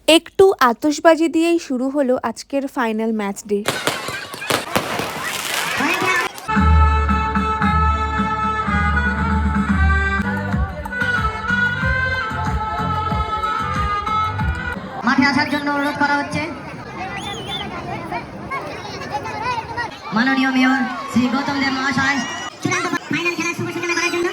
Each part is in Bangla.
একটু আতশবাজি দিয়েই শুরু হলো আজকের ফাইনাল ম্যাচ ডে। মাঠে আসার জন্য অনুরোধ করা হচ্ছে মাননীয় মেয়র শ্রী গৌতম দেব মহাশয় চূড়ান্ত ফাইনাল খেলার শুভ সূচনা করার জন্য।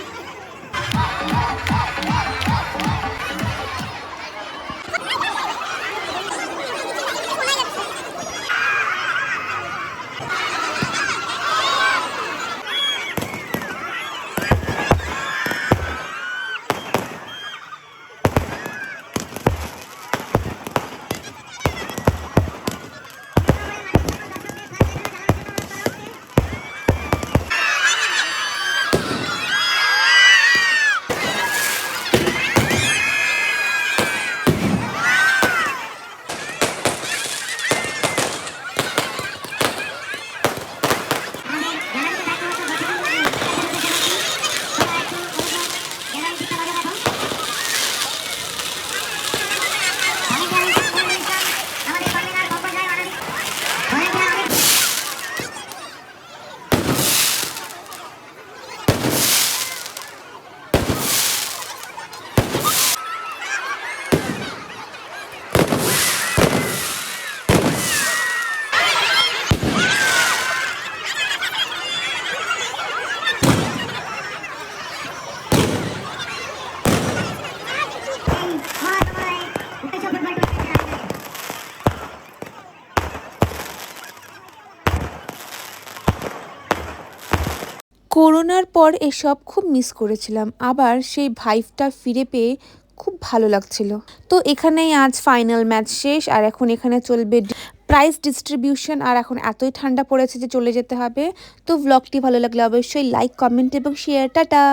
করোনার পর এসব খুব মিস করেছিলাম, আবার সেই ভাইবটা ফিরে পেয়ে খুব ভালো লাগছিল। তো এখানেই আজ ফাইনাল ম্যাচ শেষ, আর এখন এখানে চলবে প্রাইজ ডিস্ট্রিবিউশন। আর এখন এতই ঠান্ডা পড়েছে যে চলে যেতে হবে। তো ব্লগটি ভালো লাগলে অবশ্যই লাইক, কমেন্ট এবং শেয়ার। টাটা।